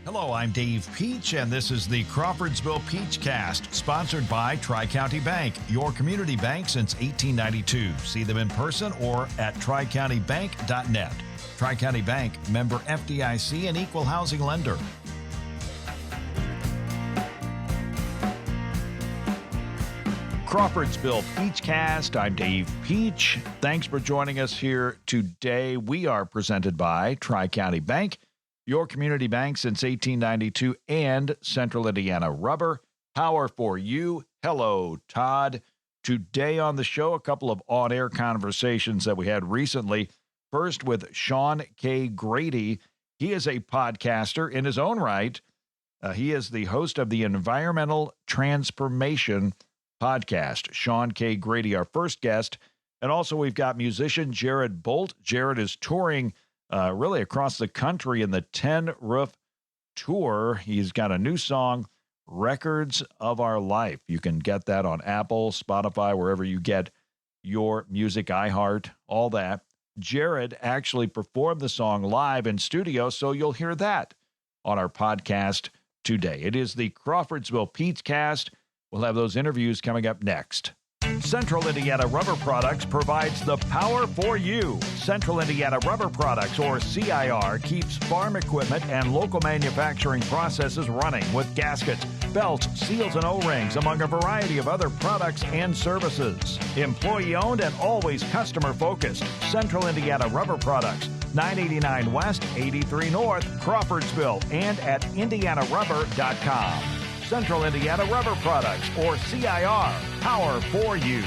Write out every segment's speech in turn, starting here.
Hello, I'm Dave Peach, and this is the Crawfordsville Peachcast, sponsored by Tri-County Bank, your community bank since 1892. See them in person or at tricountybank.net. Tri-County Bank, member FDIC, and equal housing lender. Crawfordsville Peachcast. I'm Dave Peach. Thanks for joining us here today. We are presented by Tri-County Bank, your community bank since 1892, and Central Indiana Rubber. Power for you. Hello, Todd. Today on the show, a couple of on-air conversations that we had recently. First with Sean K. Grady. He is a podcaster in his own right. He is the host of the Environmental Transformation podcast. Sean K. Grady, our first guest. And also we've got musician Jerod Bolt. Jerod is touring really across the country in the 10 Roof Tour. He's got a new song, Records of Our Life. You can get that on Apple, Spotify, wherever you get your music, iHeart, all that. Jerod actually performed the song live in studio, so you'll hear that on our podcast today. It is the Crawfordsville Peachcast. We'll have those interviews coming up next. Central Indiana Rubber Products provides the power for you. Central Indiana Rubber Products, or CIR, keeps farm equipment and local manufacturing processes running with gaskets, belts, seals, and O-rings, among a variety of other products and services. Employee-owned and always customer-focused. Central Indiana Rubber Products, 989 West, 83 North, Crawfordsville, and at indianarubber.com. Central Indiana Rubber Products, or CIR, power for you.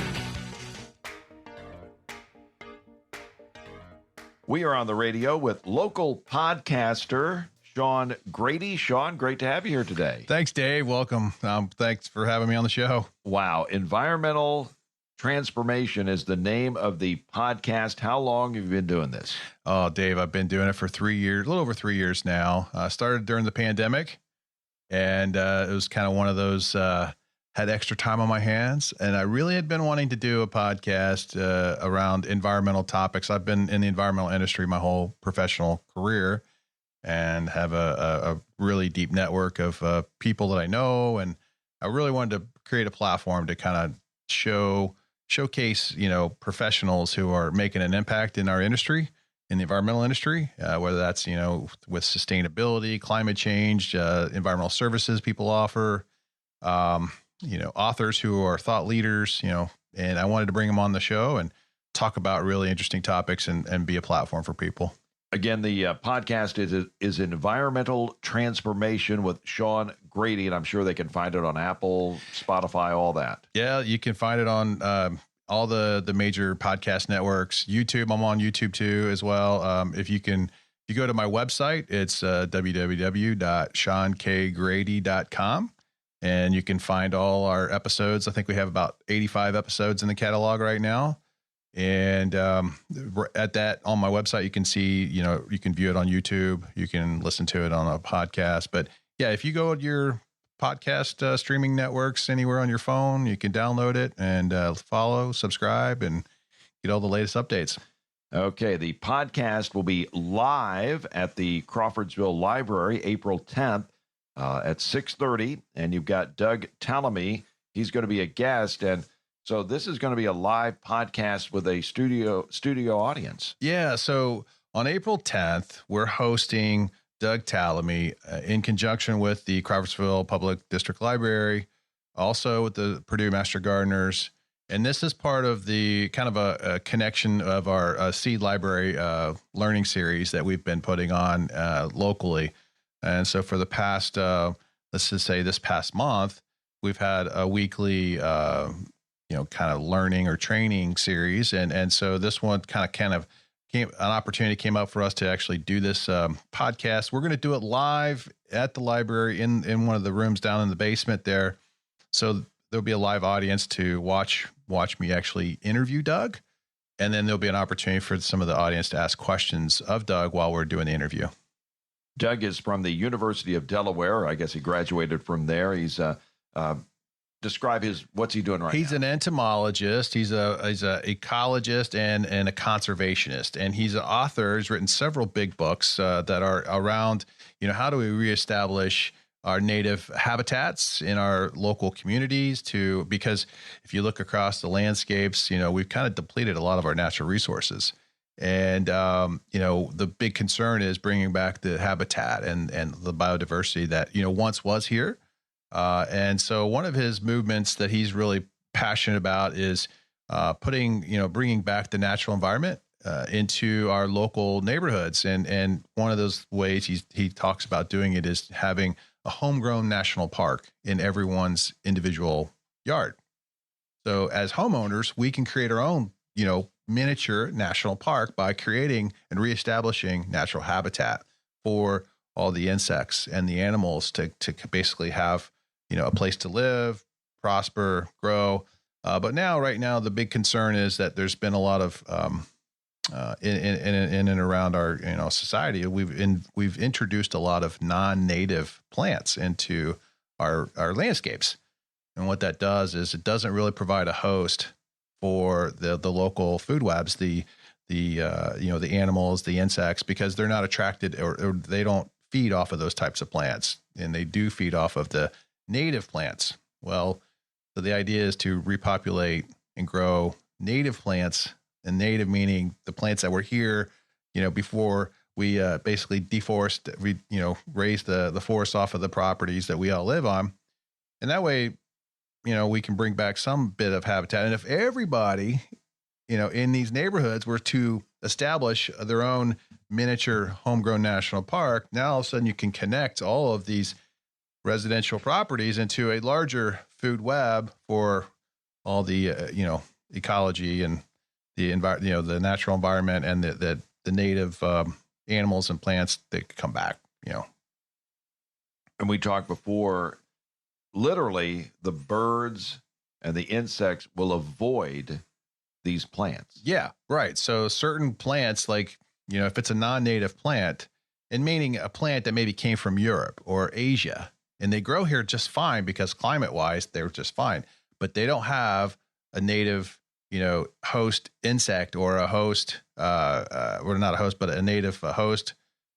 We are on the radio with local podcaster Sean Grady. Sean, great to have you here today. Thanks, Dave. Welcome. Thanks for having me on the show. Wow. Environmental Transformation is the name of the podcast. How long have you been doing this? Oh, Dave, I've been doing it for 3 years, a little over 3 years now. Started during the pandemic. And it was kind of one of those, had extra time on my hands. And I really had been wanting to do a podcast around environmental topics. I've been in the environmental industry my whole professional career and have a really deep network of people that I know. And I really wanted to create a platform to kind of showcase, professionals who are making an impact in our industry, in the environmental industry, whether that's, with sustainability, climate change, environmental services people offer, authors who are thought leaders, and I wanted to bring them on the show and talk about really interesting topics and be a platform for people. Again, the podcast is Environmental Transformation with Sean Grady, and I'm sure they can find it on Apple, Spotify, all that. Yeah, you can find it on all the major podcast networks. YouTube, I'm on YouTube too as well. If you go to my website, it's www.seankgrady.com, and you can find all our episodes. I think we have about 85 episodes in the catalog right now. And at that, on my website, you can see, you can view it on YouTube. You can listen to it on a podcast. But yeah, if you go to your podcast streaming networks anywhere on your phone, you can download it and follow, subscribe, and get all the latest updates. Okay, the podcast will be live at the Crawfordsville Library April 10th at 6:30, and you've got Doug Tallamy. He's going to be a guest, and so this is going to be a live podcast with a studio audience. Yeah, so on April 10th, we're hosting Doug Tallamy in conjunction with the Crawfordsville Public District Library, also with the Purdue Master Gardeners. And this is part of the kind of a connection of our Seed Library learning series that we've been putting on locally. And so for the past, let's just say this past month, we've had a weekly, kind of learning or training series. And so this one kind of an opportunity came up for us to actually do this podcast. We're going to do it live at the library in one of the rooms down in the basement there. So there'll be a live audience to watch me actually interview Doug. And then there'll be an opportunity for some of the audience to ask questions of Doug while we're doing the interview. Doug is from the University of Delaware. I guess he graduated from there. He's done describe what's he doing right now? He's an entomologist. He's a ecologist and a conservationist, and he's an author. He's written several big books that are around, how do we reestablish our native habitats in our local communities because if you look across the landscapes, we've kind of depleted a lot of our natural resources. And, the big concern is bringing back the habitat and the biodiversity that, once was here. And so one of his movements that he's really passionate about is bringing back the natural environment into our local neighborhoods. And one of those ways he talks about doing it is having a homegrown national park in everyone's individual yard. So as homeowners, we can create our own, miniature national park by creating and reestablishing natural habitat for all the insects and the animals to basically have, a place to live, prosper, grow. But right now, the big concern is that there's been a lot of in and around our society. We've introduced a lot of non-native plants into our landscapes, and what that does is it doesn't really provide a host for the local food webs, the animals, the insects, because they're not attracted or they don't feed off of those types of plants, and they do feed off of the native plants. Well, so the idea is to repopulate and grow native plants, and native meaning the plants that were here, before we basically deforest, raise the forest off of the properties that we all live on. And that way, we can bring back some bit of habitat. And if everybody, in these neighborhoods were to establish their own miniature homegrown national park, now all of a sudden you can connect all of these residential properties into a larger food web for all the, ecology and the the natural environment and the native animals and plants that come back, And we talked before, literally the birds and the insects will avoid these plants. Yeah, right. So certain plants, like, if it's a non-native plant, and meaning a plant that maybe came from Europe or Asia, and they grow here just fine because climate-wise, they're just fine, but they don't have a native, host insect or a host, or not a host, but a native host,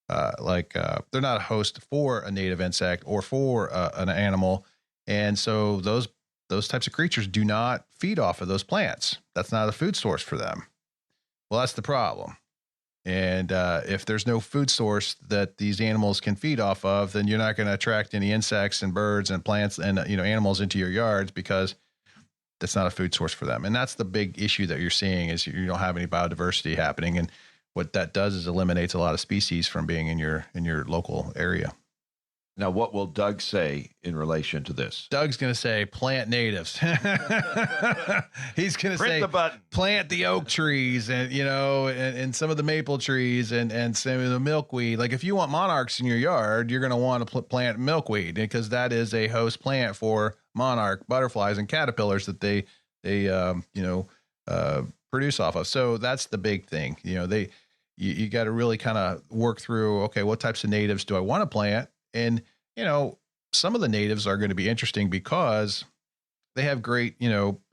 they're not a host for a native insect or for an animal. And so those types of creatures do not feed off of those plants. That's not a food source for them. Well, that's the problem. And if there's no food source that these animals can feed off of, then you're not going to attract any insects and birds and plants and animals into your yards because that's not a food source for them. And that's the big issue that you're seeing is you don't have any biodiversity happening. And what that does is eliminates a lot of species from being in your local area. Now, what will Doug say in relation to this? Doug's going to say plant natives. He's going to say the button. Plant the oak trees and some of the maple trees and some of the milkweed. Like if you want monarchs in your yard, you're going to want to plant milkweed because that is a host plant for monarch butterflies and caterpillars that they produce off of. So that's the big thing. You got to really kind of work through, okay, what types of natives do I want to plant? And, some of the natives are going to be interesting because they have great,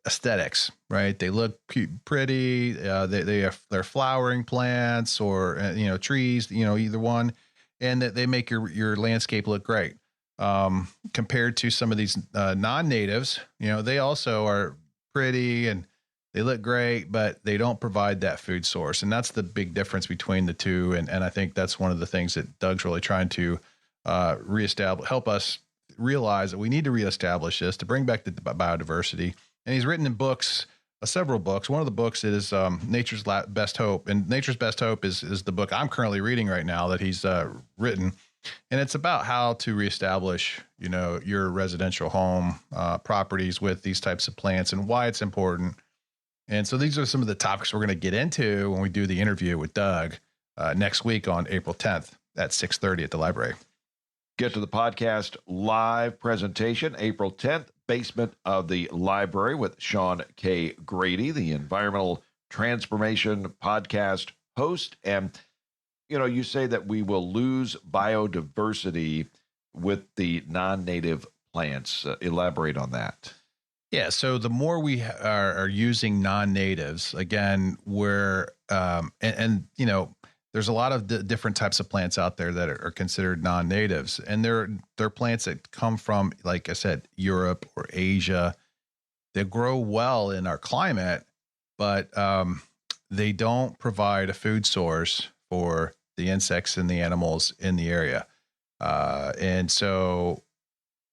aesthetics, right? They look pretty. They're flowering plants or, trees, either one. And that they make your landscape look great. Compared to some of these non-natives, they also are pretty and they look great, but they don't provide that food source. And that's the big difference between the two. And I think that's one of the things that Doug's really trying to help us realize that we need to reestablish this to bring back the biodiversity. And he's written in books, several books. One of the books is Nature's Best Hope. And Nature's Best Hope is the book I'm currently reading right now that he's written. And it's about how to reestablish, your residential home properties with these types of plants and why it's important. And so these are some of the topics we're going to get into when we do the interview with Doug next week on April 10th at 6:30 at the library. Get to the podcast live presentation, April 10th, basement of the library with Sean K. Grady, the Environmental Transformation Podcast host. And, you say that we will lose biodiversity with the non-native plants. Elaborate on that. Yeah. So the more we are using non-natives, again, there's a lot of different types of plants out there that are considered non-natives, and they're plants that come from, like I said, Europe or Asia. They grow well in our climate, but they don't provide a food source for the insects and the animals in the area. And so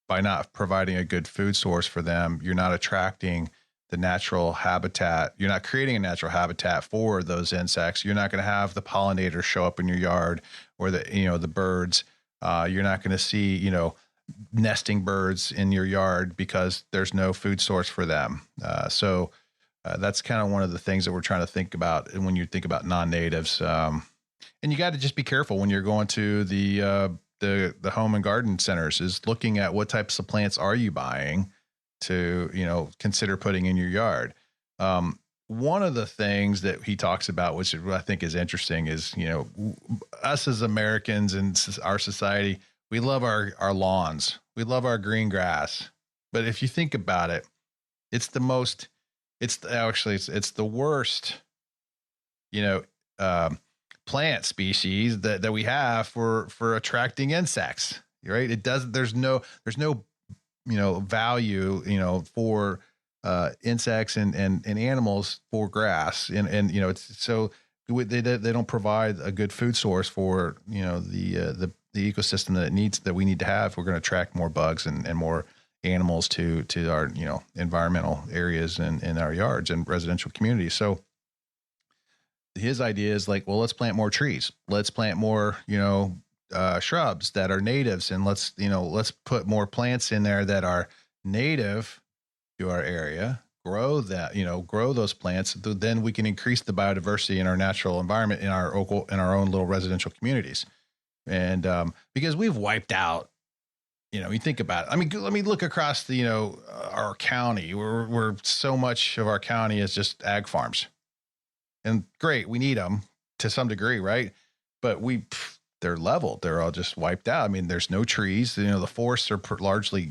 by not providing a good food source for them, you're not attracting the natural habitat. You're not creating a natural habitat for those insects. You're not going to have the pollinators show up in your yard, or the birds. You're not going to see, nesting birds in your yard because there's no food source for them. So that's kind of one of the things that we're trying to think about when you think about non-natives. And you got to just be careful when you're going to the home and garden centers, is looking at what types of plants are you buying to, consider putting in your yard. One of the things that he talks about, which I think is interesting, is, us as Americans and our society, we love our lawns. We love our green grass. But if you think about it, it's the worst, plant species that we have for attracting insects, right? There's no value, for insects and animals for grass. And it's so they don't provide a good food source for, the ecosystem that we need to have. We're going to attract more bugs and more animals to our, environmental areas and in our yards and residential communities. So his idea is like, well, let's plant more trees. Let's plant more, shrubs that are natives, and let's put more plants in there that are native to our area. Grow those plants. Then we can increase the biodiversity in our natural environment in our own little residential communities. And because we've wiped out, you think about it. I mean, let me look across our county, where so much of our county is just ag farms. And great, we need them to some degree, right? But they're leveled. They're all just wiped out. I mean, there's no trees. The forests are largely,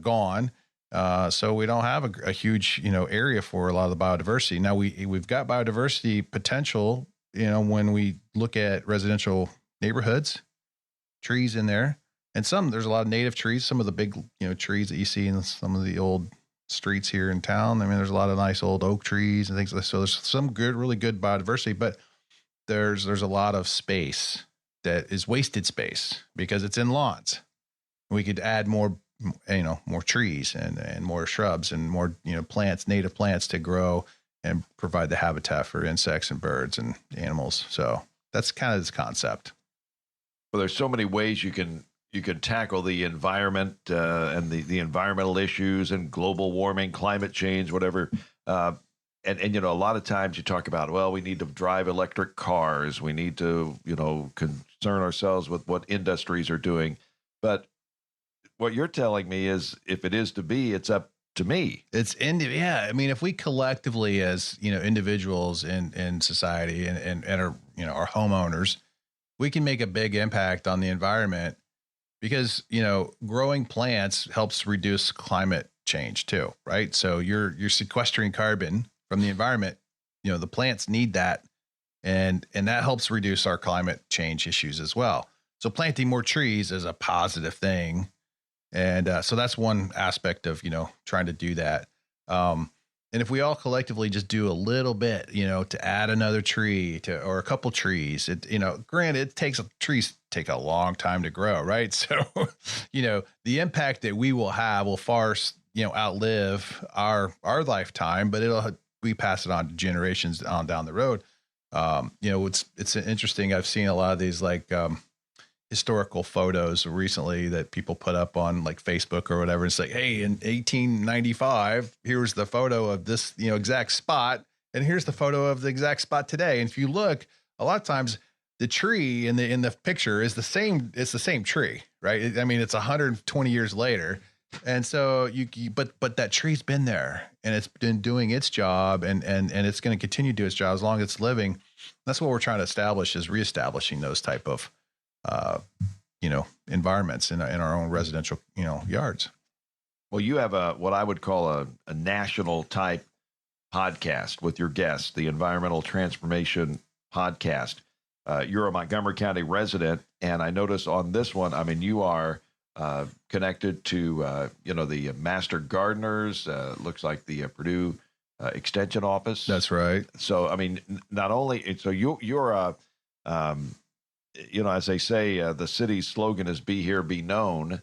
gone. So we don't have a huge, area for a lot of the biodiversity. Now we've got biodiversity potential, when we look at residential neighborhoods, trees in there, and there's a lot of native trees. Some of the big, trees that you see in some of the old streets here in town. I mean, there's a lot of nice old oak trees and things like that. So there's some really good biodiversity, but there's a lot of space that is wasted space because it's in lawns. We could add more, more trees and more shrubs and more, plants, native plants to grow and provide the habitat for insects and birds and animals. So that's kind of this concept. Well, there's so many ways you can tackle the environment and the environmental issues and global warming, climate change, whatever. And a lot of times you talk about, well, we need to drive electric cars. We need to, concern ourselves with what industries are doing. But what you're telling me is, if it is to be, it's up to me. I mean, if we collectively as, individuals in society and our, our homeowners, we can make a big impact on the environment. Because, growing plants helps reduce climate change too, right? So you're sequestering carbon from the environment. The plants need that, and that helps reduce our climate change issues as well. So planting more trees is a positive thing, and so that's one aspect of trying to do that. And if we all collectively just do a little bit, to add another tree or a couple trees, granted, trees take a long time to grow, right? So, the impact that we will have will far, outlive our lifetime, but we pass it on to generations on down the road. It's interesting. I've seen a lot of these historical photos recently that people put up on Facebook or whatever. It's like, hey, in 1895, here's the photo of this, exact spot. And here's the photo of the exact spot today. And if you look, a lot of times the tree in the picture is the same. It's the same tree, right? I mean, it's 120 years later. And so but that tree's been there and it's been doing its job and it's going to continue to do its job as long as it's living. That's what we're trying to establish, is reestablishing those type of, environments in our own residential, yards. Well, you have what I would call a national type podcast with your guests, the Environmental Transformation Podcast. You're a Montgomery County resident, and I notice on this one, I mean, you are connected to, the Master Gardeners, looks like the Purdue Extension Office. That's right. So, I mean, not only, so you're as they say, the city's slogan is "Be Here, Be Known."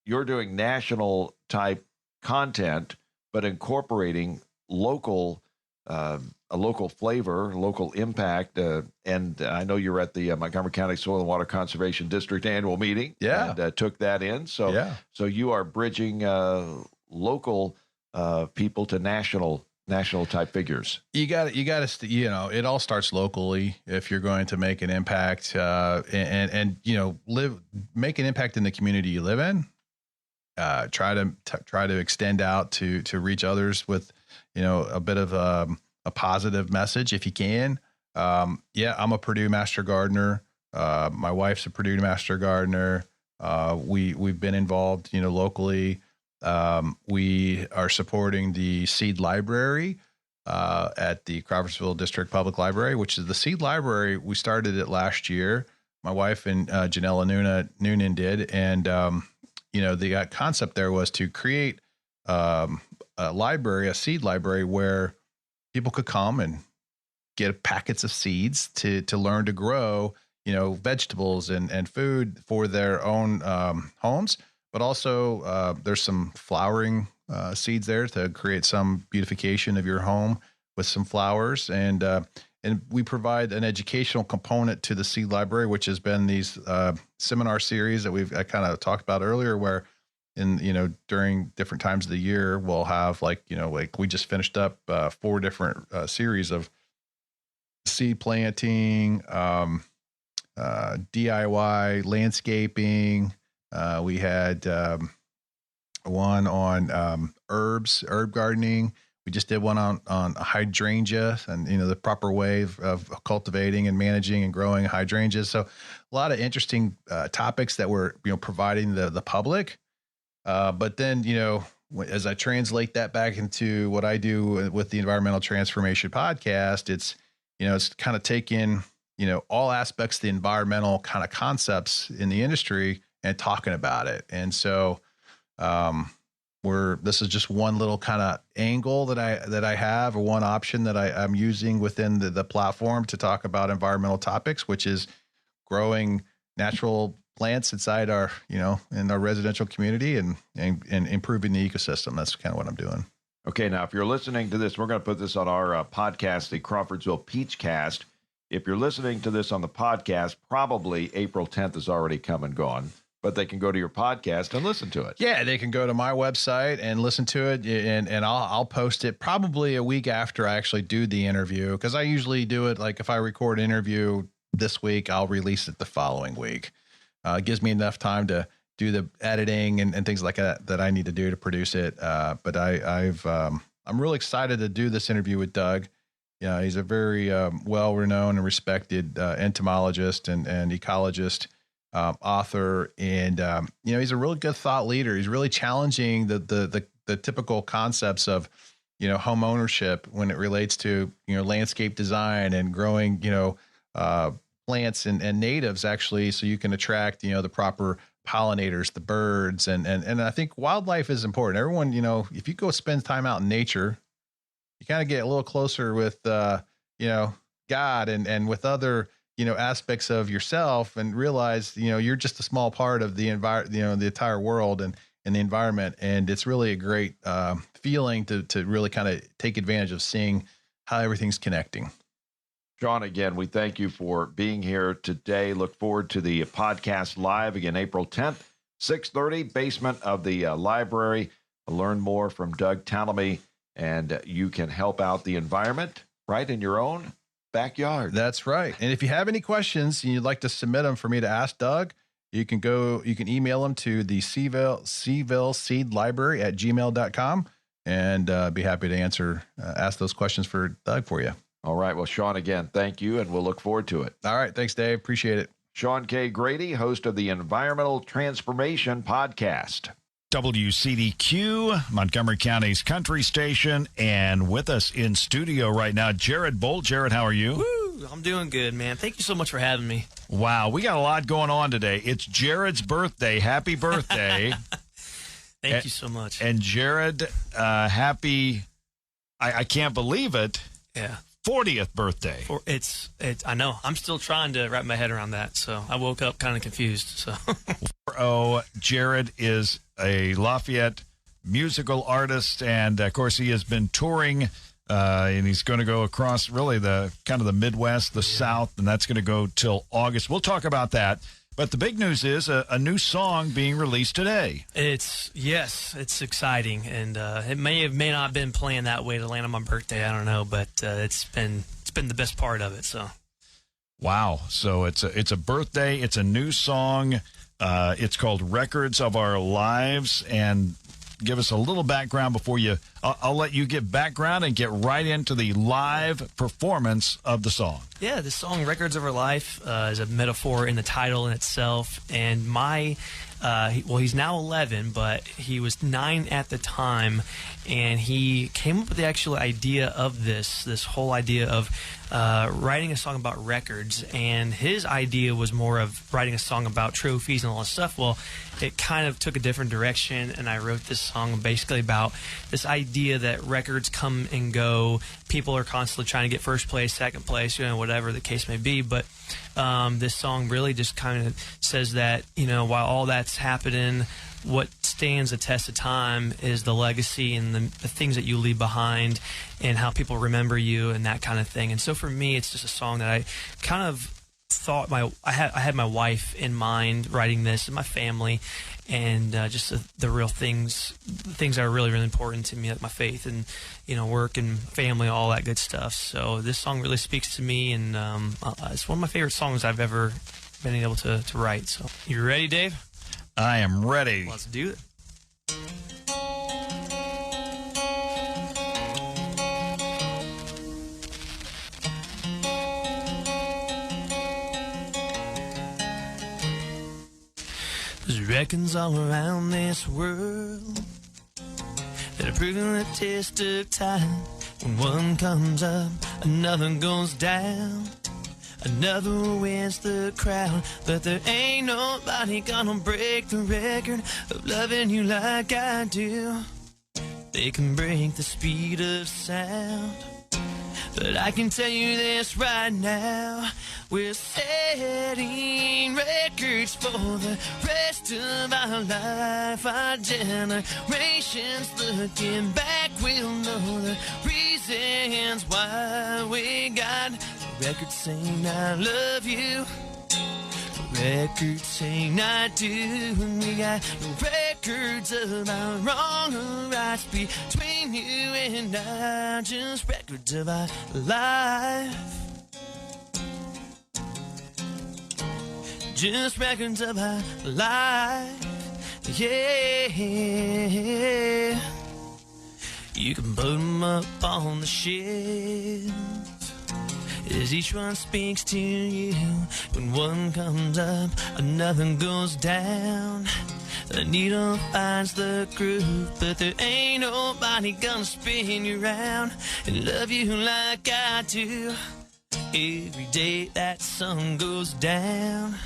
You're doing national type content, but incorporating local, a local flavor, local impact. And I know you're at the Montgomery County Soil and Water Conservation District annual meeting. Yeah. And took that in. So, so you are bridging local people to national type figures. You got to, it all starts locally if you're going to make an impact, and make an impact in the community you live in. Try to extend out to reach others with, a bit of a positive message if you can. I'm a Purdue Master Gardener. My wife's a Purdue Master Gardener. We've been involved, locally. We are supporting the Seed Library at the Crawfordsville District Public Library, which is the Seed Library. We started it last year. My wife and Janella Noonan did, and the concept there was to create a library, a seed library, where people could come and get packets of seeds to learn to grow, vegetables and food for their own homes. But also there's some flowering seeds there to create some beautification of your home with some flowers. And we provide an educational component to the Seed Library, which has been these seminar series that I kind of talked about earlier, where during different times of the year, we'll have like we just finished up 4 different series of seed planting, DIY landscaping. We had one on herb gardening. We just did one on hydrangea and, the proper way of cultivating and managing and growing hydrangeas. So a lot of interesting topics that we're, providing the public. But then, as I translate that back into what I do with the Environmental Transformation Podcast, it's kind of taking, all aspects of the environmental kind of concepts in the industry and talking about it. And so, this is just one little kind of angle that I have, or one option that I'm using within the platform to talk about environmental topics, which is growing natural plants inside our, in our residential community and improving the ecosystem. That's kind of what I'm doing. Okay. Now, if you're listening to this, we're going to put this on our podcast, the Crawfordsville Peachcast. If you're listening to this on the podcast, probably April 10th is already come and gone. But they can go to your podcast and listen to it. Yeah, they can go to my website and listen to it, and I'll post it probably a week after I actually do the interview, because I usually do it like if I record an interview this week, I'll release it the following week. It gives me enough time to do the editing and things like that I need to do to produce it. But I'm really excited to do this interview with Doug. Yeah, he's a very well-renowned and respected entomologist and ecologist. Author, and he's a really good thought leader. He's really challenging the typical concepts of home ownership when it relates to landscape design and growing plants and natives, actually, so you can attract the proper pollinators, the birds, and I think wildlife is important. Everyone, if you go spend time out in nature, you kind of get a little closer with God and with other aspects of yourself, and realize, you're just a small part of the environment, the entire world and the environment. And it's really a great feeling to really kind of take advantage of seeing how everything's connecting. Sean, again, we thank you for being here today. Look forward to the podcast live again, April 10th, 6:30, basement of the library. Learn more from Doug Tallamy, and you can help out the environment right in your own backyard. That's right. And if you have any questions and you'd like to submit them for me to ask Doug, you can email them to the Seaville Seed Library at gmail.com, and be happy to ask those questions for Doug for you. All right. Well, Sean, again, thank you, and we'll look forward to it. All right. Thanks, Dave. Appreciate it. Sean K. Grady, host of the Environmental Transformation Podcast. WCDQ, Montgomery County's country station. And with us in studio right now, Jerod Bolt. Jerod, how are you? Woo, I'm doing good, man. Thank you so much for having me. Wow, we got a lot going on today. It's Jared's birthday. Happy birthday. Thank you so much. And Jerod, happy, I can't believe it. Yeah. 40th birthday. It's. I know. I'm still trying to wrap my head around that. So I woke up kind of confused. So. Jerod is a Lafayette musical artist, and of course he has been touring, and he's going to go across really the kind of the Midwest, the South, and that's going to go till August. We'll talk about that. But the big news is a new song being released today. It's exciting, and it may not have been planned that way to land on my birthday. I don't know, but it's been the best part of it. So, wow! So it's a birthday. It's a new song. It's called "Records of Our Lives," and give us a little background before you. I'll let you give background and get right into the live performance of the song. Yeah, this song, Records of Our Life, is a metaphor in the title in itself. And he's now 11, but he was 9 at the time. And he came up with the actual idea of this whole idea of writing a song about records. And his idea was more of writing a song about trophies and all that stuff. Well, it kind of took a different direction, and I wrote this song basically about this idea that records come and go. People are constantly trying to get first place, second place, whatever the case may be. But this song really just kind of says that, while all that's happening, what stands the test of time is the legacy and the things that you leave behind and how people remember you and that kind of thing. And so for me, it's just a song that I kind of thought I had my wife in mind writing this and my family, and just the real things that are really, really important to me, like my faith and work and family, all that good stuff. So this song really speaks to me, and it's one of my favorite songs I've ever been able to write. So you ready, Dave? I am ready. Let's do it. There's records all around this world that are proving the test of time. When one comes up, another goes down. Another wins the crowd, but there ain't nobody gonna break the record of loving you like I do. They can break the speed of sound, but I can tell you this right now, we're setting records for the rest of our life. Our generations looking back will know the reasons why we got records saying I love you, records saying I do, and we got no records about wrong or rights between you and I, just records of our life, just records of our life, yeah. You can put them up on the shelf as each one speaks to you. When one comes up, another goes down. The needle finds the groove, but there ain't nobody gonna spin you round and love you like I do. Every day that sun goes down,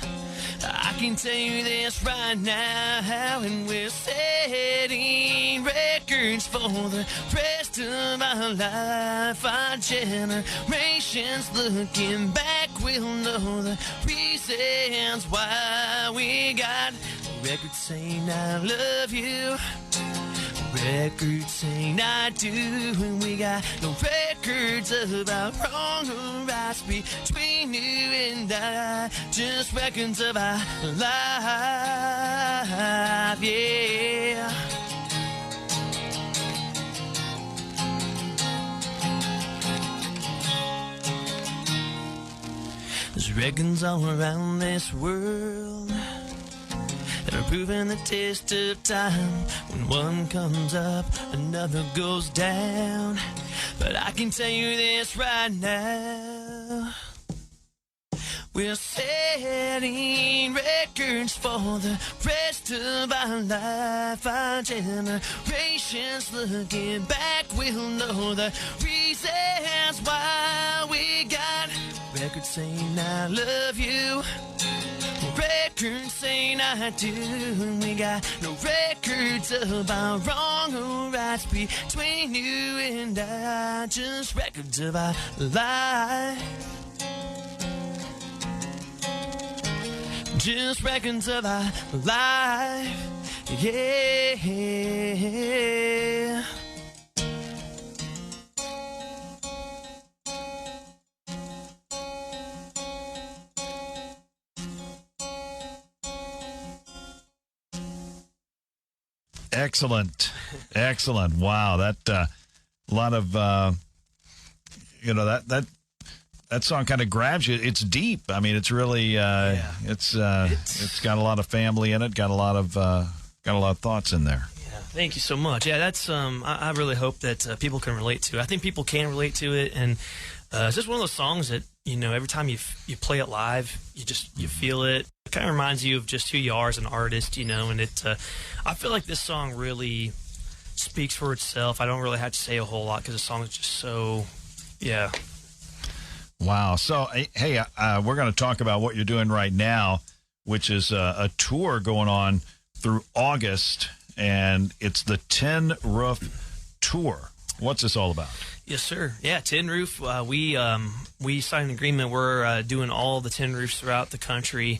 I can tell you this right now, and we're setting records for the rest of our life. Our generations looking back will know the reasons why we got records saying I love you, records saying I do, and we got no records about wrong or rights between you and I, just records of our life, yeah. There's records all around this world that are proving the test of time. When one comes up, another goes down. But I can tell you this right now, We're setting records for the rest of our life. Our generations looking back will know the reasons why we got records saying I love you, records saying I do. We got no records about wrong or rights between you and I, just records of our life. Just records of our life, yeah. Excellent. Excellent. Wow. That, a lot of, that song kind of grabs you. It's deep. I mean, it's really, it's got a lot of family in it. Got a lot of thoughts in there. Yeah. Thank you so much. Yeah, that's, I really hope that people can relate to it. I think people can relate to it. And, it's just one of those songs that, every time you play it live, you feel it. It kind of reminds you of just who you are as an artist, and it, I feel like this song really speaks for itself. I don't really have to say a whole lot because the song is just so, yeah. Wow. So, hey, we're going to talk about what you're doing right now, which is a tour going on through August, and it's the Tin Roof Tour. What's this all about? Yes, sir. Yeah, Tin Roof. We signed an agreement. We're doing all the tin roofs throughout the country,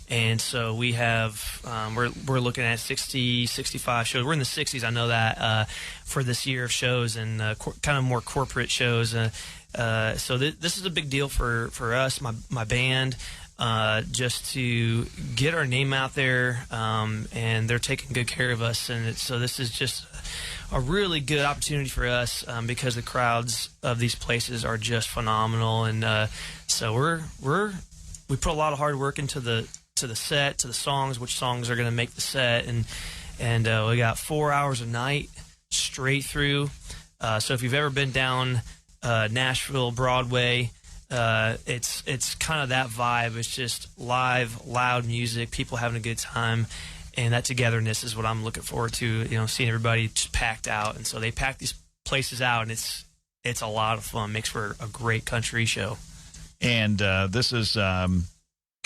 and so we have we're looking at 60, 65 shows. We're in the 60s. I know that for this year of shows and kind of more corporate shows. So this is a big deal for us, my band. Just to get our name out there, and they're taking good care of us, and so this is just a really good opportunity for us because the crowds of these places are just phenomenal, and so we put a lot of hard work into the set, to the songs, which songs are going to make the set, and we got 4 hours a night straight through. So if you've ever been down Nashville Broadway, it's kind of that vibe. It's just live, loud music, people having a good time, and that togetherness is what I'm looking forward to. Seeing everybody just packed out, and so they pack these places out, and it's a lot of fun. Makes for a great country show. And this is kind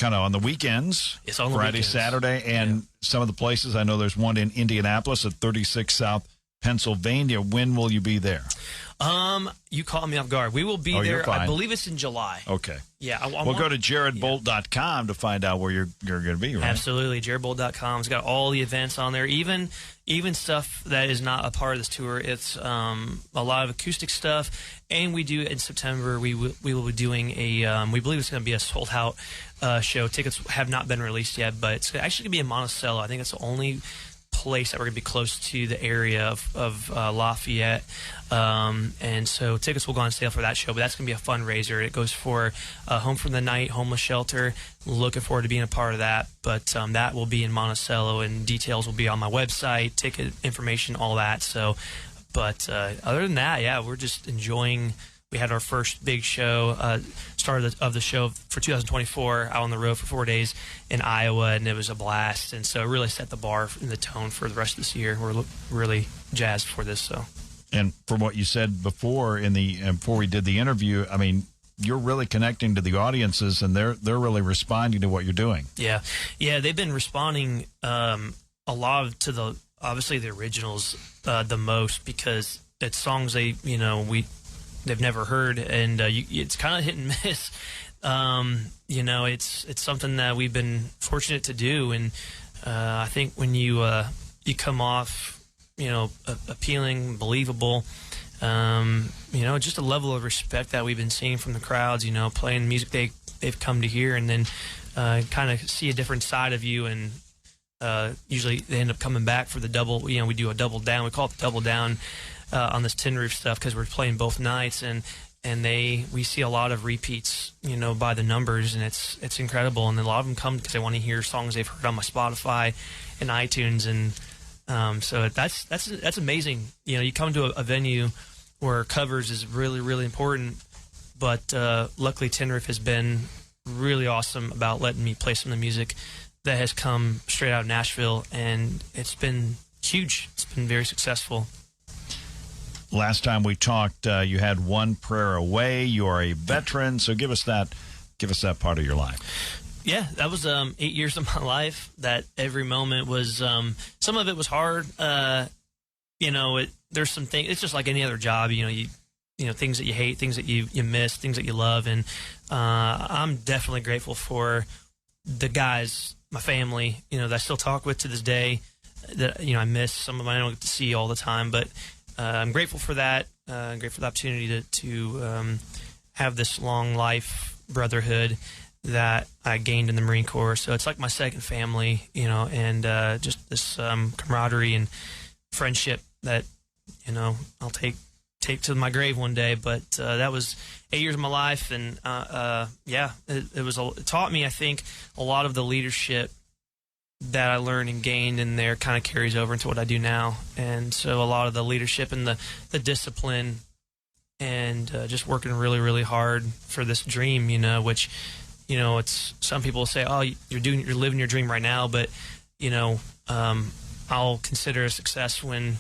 of on the weekends. It's on the Friday, weekends. Saturday, and some of the places. I know there's one in Indianapolis at 36 South Pennsylvania. When will you be there? You caught me off guard. We will be there. I believe it's in July. Okay. Yeah. We'll go to JerodBolt.com to find out where you're going to be, right? Absolutely. JerodBolt.com. It's got all the events on there, even stuff that is not a part of this tour. It's a lot of acoustic stuff, and we do in September. We will be doing a. We believe it's going to be a sold out show. Tickets have not been released yet, but it's actually going to be in Monticello. I think it's the only place that we're going to be close to the area of Lafayette, and so tickets will go on sale for that show, but that's going to be a fundraiser. It goes for Home for the Night homeless shelter. Looking forward to being a part of that, but that will be in Monticello, and details will be on my website, ticket information, all that. So, but other than that, yeah, we're just enjoying. We had our first big show, start of the show for 2024, out on the road for 4 days in Iowa, and it was a blast. And so it really set the bar and the tone for the rest of this year. We're really jazzed for this. So, and from what you said before before we did the interview, I mean, you're really connecting to the audiences, and they're really responding to what you're doing. Yeah, they've been responding a lot to obviously the originals the most, because it's songs they've never heard, and it's kind of hit and miss. It's something that we've been fortunate to do, and I think when you come off, appealing, believable, just a level of respect that we've been seeing from the crowds, playing the music they've come to hear, and then kind of see a different side of you, and usually they end up coming back for the double. We do a double down. We call it the double down. On this Tin Roof stuff, because we're playing both nights, and we see a lot of repeats, by the numbers, and it's incredible. And a lot of them come because they want to hear songs they've heard on my Spotify and iTunes, and so that's amazing. You come to a venue where covers is really, really important, but luckily Tin Roof has been really awesome about letting me play some of the music that has come straight out of Nashville, and it's been huge. It's been very successful. Last time we talked, you had One Prayer Away. You are a veteran, so give us that part of your life. Yeah, that was 8 years of my life. That every moment was some of it was hard. There's some things. It's just like any other job. You know, things that you hate, things that you miss, things that you love, and I'm definitely grateful for the guys, my family, that I still talk with to this day. That I miss some of them. I don't get to see all the time, but I'm grateful for that. I'm grateful for the opportunity to have this long life brotherhood that I gained in the Marine Corps. So it's like my second family, and just this camaraderie and friendship that I'll take to my grave one day. But that was 8 years of my life, and it taught me, I think, a lot of the leadership that I learned and gained in there kind of carries over into what I do now. And so a lot of the leadership and the discipline and just working really, really hard for this dream, which, it's, some people say, oh, you're living your dream right now, but, I'll consider a success when,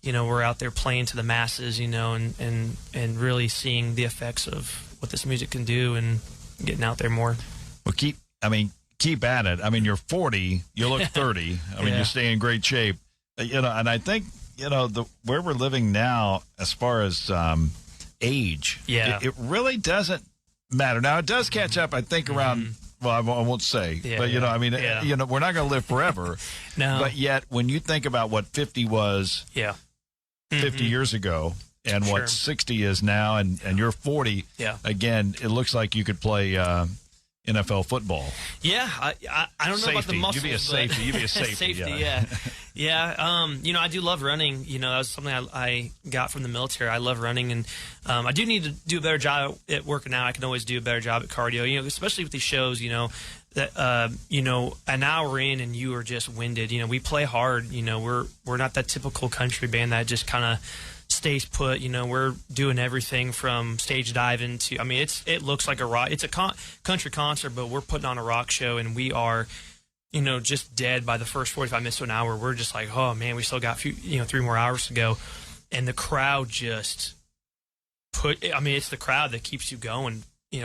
we're out there playing to the masses, and really seeing the effects of what this music can do and getting out there more. Well, keep at it. I mean, you're 40, you look 30. You stay in great shape. And I think, where we're living now as far as age, it really doesn't matter. Now, it does catch up, I think, around, well, I won't say, but, we're not going to live forever. No. But yet, when you think about what 50 was 50 years ago and what 60 is now, and you're 40, again, it looks like you could play NFL football. Yeah, I don't know about the muscles. You'd be a safety. Safety, yeah. I do love running. That was something I got from the military. I love running, and I do need to do a better job at working out. I can always do a better job at cardio, especially with these shows, that, an hour in and you are just winded. We play hard. We're not that typical country band that just kind of stays put. We're doing everything from stage diving to, it looks like a rock. It's a country concert, but we're putting on a rock show, and we are, just dead by the first 45 minutes to an hour. We're just like, oh man, we still got 3 more hours to go. And the crowd just it's the crowd that keeps you going,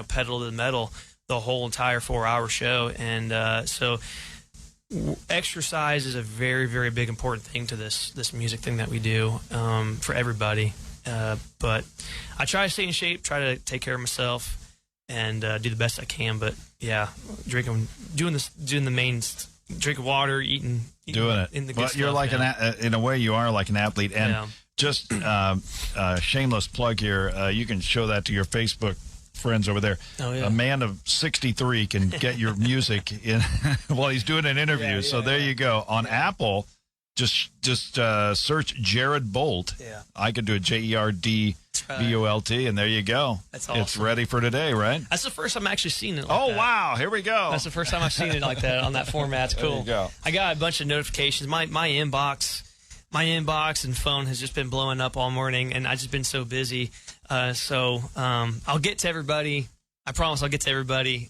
pedal to the metal the whole entire 4-hour show. And so exercise is a very, very big important thing to this music thing that we do for everybody. But I try to stay in shape, try to take care of myself, and do the best I can. But doing the main, drinking water, eating doing it. In the but good you're stuff, like in a way, you are like an athlete. And just shameless plug here. You can show that to your Facebook friends over there. Oh, yeah. A man of 63 can get your music in while he's doing an interview. So there you go. On Apple, just search Jerod Bolt. Yeah. I could do a Jerd Bolt, and there you go. That's awesome. It's ready for today, right? That's the first time I've actually seen it like that. Wow. Here we go. That's the first time I've seen it like that on that format. It's cool. There you go. I got a bunch of notifications. My inbox and phone has just been blowing up all morning, and I've just been so busy. So I'll get to everybody. I promise I'll get to everybody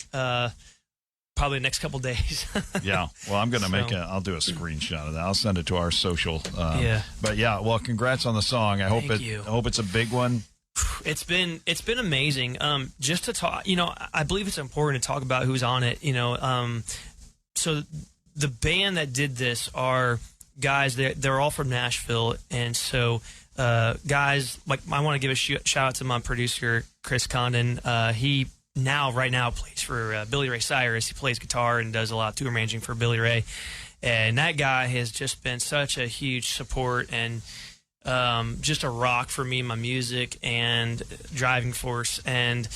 probably the next couple days. Yeah. Well, I'm going to I'll do a screenshot of that. I'll send it to our social. But well, congrats on the song. I hope it's a big one. It's been amazing. Just to talk, I believe it's important to talk about who's on it. So the band that did this are guys. They're all from Nashville, and so guys like I want to give a shout out to my producer Chris Condon. He right now plays for Billy Ray Cyrus. He plays guitar and does a lot of tour managing for Billy Ray, and that guy has just been such a huge support and just a rock for me, my music, and driving force. And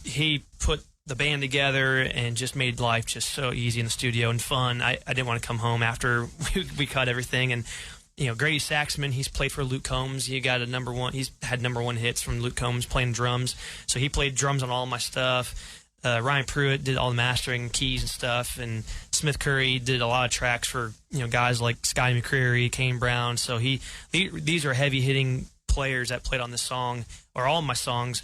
he put the band together and just made life just so easy in the studio and fun. I didn't want to come home after we cut everything. And Grady Saxman, he's played for Luke Combs. He's had #1 hits from Luke Combs playing drums. So he played drums on all my stuff. Ryan Pruitt did all the mastering, keys and stuff, and Smith Curry did a lot of tracks for guys like Scotty McCreery, Kane Brown. So these are heavy hitting players that played on this song or all of my songs.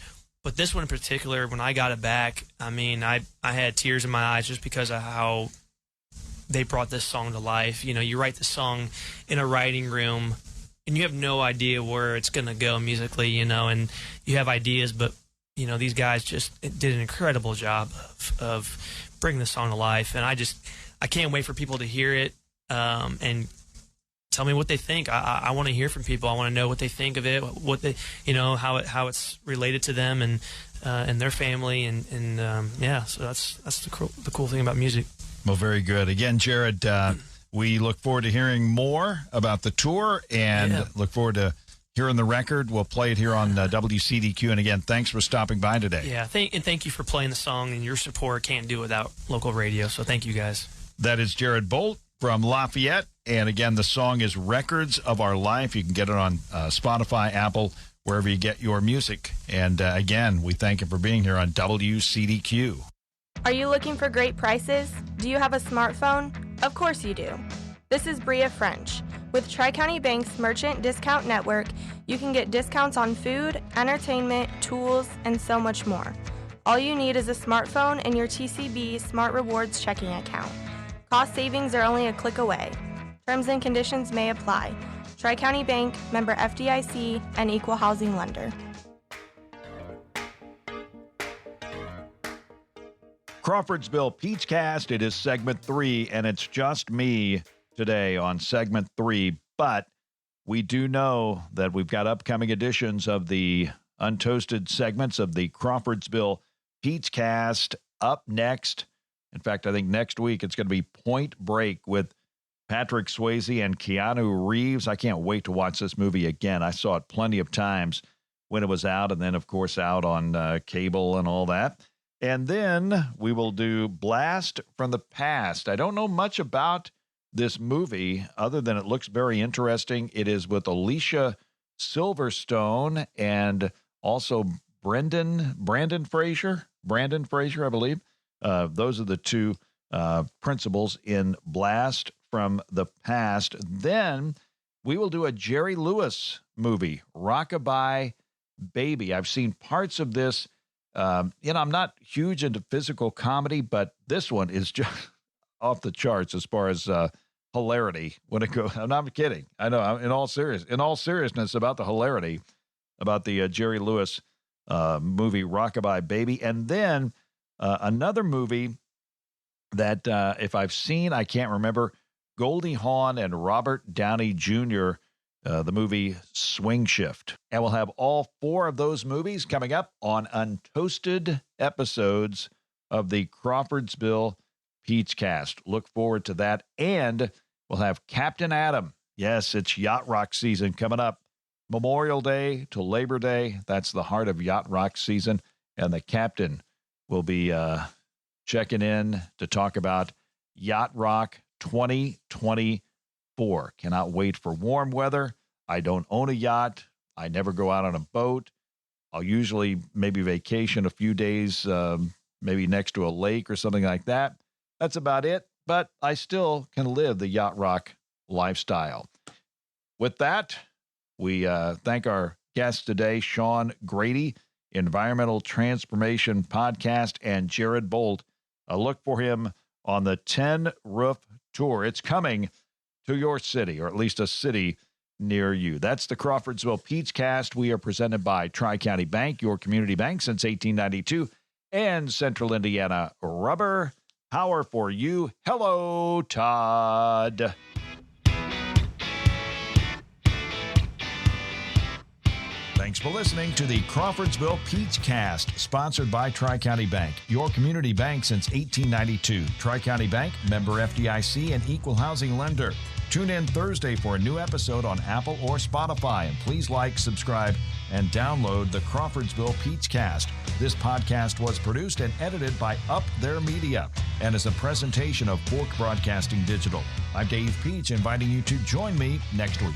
But this one in particular, when I got it back, I mean, I had tears in my eyes just because of how they brought this song to life. You know, you write the song in a writing room, and you have no idea where it's going to go musically, you know, and you have ideas, but, you know, these guys just did an incredible job of bringing the song to life. And I can't wait for people to hear it and tell me what they think. I want to hear from people. I want to know what they think of it, what they, you know, how it's related to them and their family, and yeah. So that's the cool thing about music. Well, very good. Again, Jerod, we look forward to hearing more about the tour and look forward to hearing the record. We'll play it here on WCDQ. And again, thanks for stopping by today. Yeah, thank you for playing the song, and your support can't do it without local radio. So thank you guys. That is Jerod Bolt from Lafayette. And again, the song is Records of Our Life. You can get it on Spotify, Apple, wherever you get your music. And again, we thank you for being here on WCDQ. Are you looking for great prices? Do you have a smartphone? Of course you do. This is Bria French. With Tri-County Bank's Merchant Discount Network, you can get discounts on food, entertainment, tools, and so much more. All you need is a smartphone and your TCB Smart Rewards checking account. Cost savings are only a click away. Terms and conditions may apply. Tri-County Bank, member FDIC, and equal housing lender. Crawfordsville Peachcast. It is segment 3, and it's just me today on segment 3. But we do know that we've got upcoming editions of the untoasted segments of the Crawfordsville Peachcast up next. In fact, I think next week it's going to be Point Break with Patrick Swayze and Keanu Reeves. I can't wait to watch this movie again. I saw it plenty of times when it was out, and then, of course, out on cable and all that. And then we will do Blast from the Past. I don't know much about this movie other than it looks very interesting. It is with Alicia Silverstone and also Brandon Fraser, I believe. Those are the two principals in Blast from the Past. Then we will do a Jerry Lewis movie, Rockabye Baby. I've seen parts of this. I'm not huge into physical comedy, but this one is just off the charts as far as hilarity when it goes. I'm not kidding. I know. In all seriousness about the hilarity about the Jerry Lewis movie Rockabye Baby, and then another movie that if I've seen, I can't remember. Goldie Hawn and Robert Downey Jr. The movie Swing Shift. And we'll have all 4 of those movies coming up on untoasted episodes of the Crawfordsville Peachcast. Look forward to that. And we'll have Captain Adam. Yes, it's Yacht Rock season coming up. Memorial Day to Labor Day. That's the heart of Yacht Rock season. And the captain will be checking in to talk about Yacht Rock 2024. Cannot wait for warm weather. I don't own a yacht. I never go out on a boat. I'll usually maybe vacation a few days, maybe next to a lake or something like that. That's about it. But I still can live the Yacht Rock lifestyle. With that, we thank our guests today, Sean Grady, Environmental Transformation Podcast, and Jerod Bolt. Look for him on the 10 Roof Tour. It's coming to your city, or at least a city near you. That's the Crawfordsville Peachcast. We are presented by Tri-County Bank, your community bank since 1892, and Central Indiana Rubber. Power for you. Hello, Todd. Thanks for listening to the Crawfordsville Peachcast, sponsored by Tri-County Bank, your community bank since 1892. Tri-County Bank, member FDIC, and equal housing lender. Tune in Thursday for a new episode on Apple or Spotify, and please like, subscribe, and download the Crawfordsville Peachcast. This podcast was produced and edited by Up Their Media and is a presentation of Fork Broadcasting Digital. I'm Dave Peach, inviting you to join me next week.